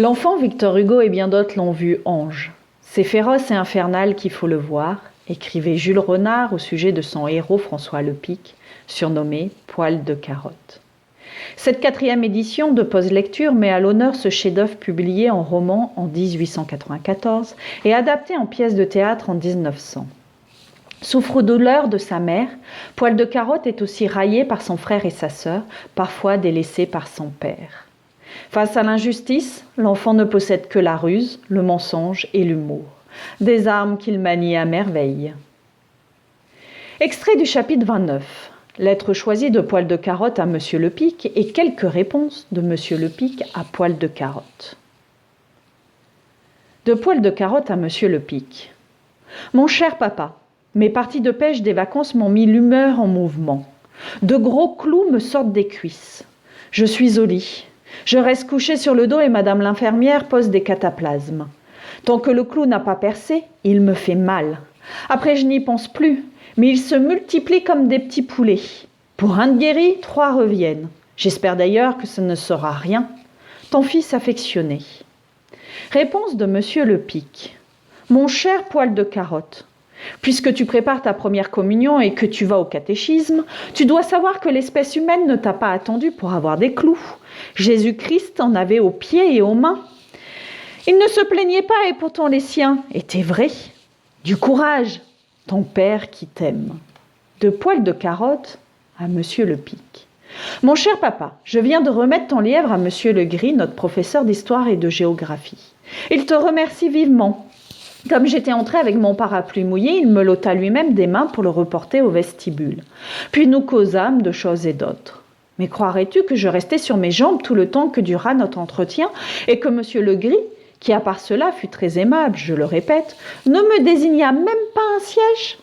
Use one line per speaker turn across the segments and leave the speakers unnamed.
L'enfant Victor Hugo et bien d'autres l'ont vu ange. C'est féroce et infernal qu'il faut le voir, écrivait Jules Renard au sujet de son héros François Lepic, surnommé Poil de carotte. Cette 4e édition de Pause Lecture met à l'honneur ce chef-d'œuvre publié en roman en 1894 et adapté en pièce de théâtre en 1900. Souffre-douleur de sa mère, Poil de carotte est aussi raillé par son frère et sa sœur, parfois délaissé par son père. Face à l'injustice, l'enfant ne possède que la ruse, le mensonge et l'humour, des armes qu'il manie à merveille. Extrait du chapitre 29. Lettre choisie de Poil de carotte à Monsieur Lepic et quelques réponses de Monsieur Lepic à Poil de carotte. De Poil de carotte à Monsieur Lepic. Mon cher papa, mes parties de pêche des vacances m'ont mis l'humeur en mouvement. De gros clous me sortent des cuisses. Je suis au lit. Je reste couché sur le dos et madame l'infirmière pose des cataplasmes. Tant que le clou n'a pas percé, il me fait mal. Après, je n'y pense plus, mais il se multiplie comme des petits poulets. Pour un de guéri, 3 reviennent. J'espère d'ailleurs que ce ne sera rien. Ton fils affectionné. Réponse de Monsieur Lepic. Mon cher Poil de carotte, puisque tu prépares ta première communion et que tu vas au catéchisme, tu dois savoir que l'espèce humaine ne t'a pas attendu pour avoir des clous. Jésus-Christ en avait aux pieds et aux mains. Il ne se plaignait pas et pourtant les siens étaient vrais. Du courage, ton père qui t'aime. De Poil de carotte à Monsieur Lepic. Mon cher papa, je viens de remettre ton lièvre à Monsieur Legris, notre professeur d'histoire et de géographie. Il te remercie vivement. Comme j'étais entrée avec mon parapluie mouillé, il me l'ôta lui-même des mains pour le reporter au vestibule. Puis nous causâmes de choses et d'autres. Mais croirais-tu que je restais sur mes jambes tout le temps que dura notre entretien et que Monsieur Legris, qui à part cela fut très aimable, je le répète, ne me désigna même pas un siège?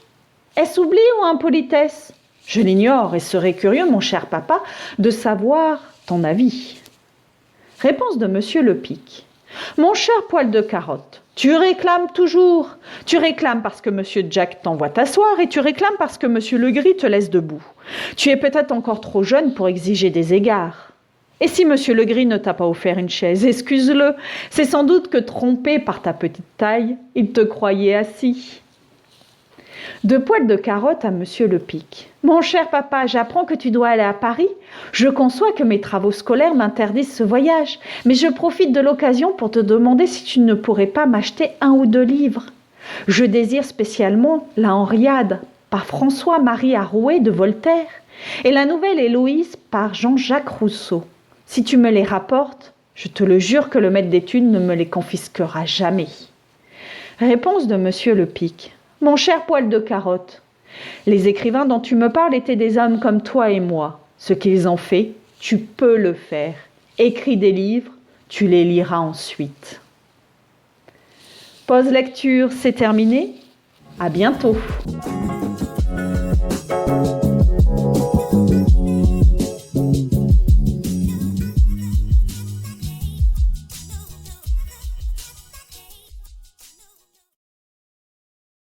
Est-ce oubli ou impolitesse? Je l'ignore et serais curieux, mon cher papa, de savoir ton avis. Réponse de Monsieur Lepic. Mon cher Poil de carotte, tu réclames toujours. Tu réclames parce que Monsieur Jack t'envoie t'asseoir et tu réclames parce que Monsieur Legris te laisse debout. Tu es peut-être encore trop jeune pour exiger des égards. Et si Monsieur Legris ne t'a pas offert une chaise, excuse-le. C'est sans doute que trompé par ta petite taille, il te croyait assis. De Poil de carotte à Monsieur Lepic. Mon cher papa, j'apprends que tu dois aller à Paris. Je conçois que mes travaux scolaires m'interdisent ce voyage, mais je profite de l'occasion pour te demander si tu ne pourrais pas m'acheter 1 ou 2 livres. Je désire spécialement la Henriade par François-Marie Arouet de Voltaire et la Nouvelle Héloïse par Jean-Jacques Rousseau. Si tu me les rapportes, je te le jure que le maître d'études ne me les confisquera jamais. Réponse de Monsieur Lepic. Mon cher Poil de carotte, les écrivains dont tu me parles étaient des hommes comme toi et moi. Ce qu'ils ont fait, tu peux le faire. Écris des livres, tu les liras ensuite. Pause lecture, c'est terminé. À bientôt.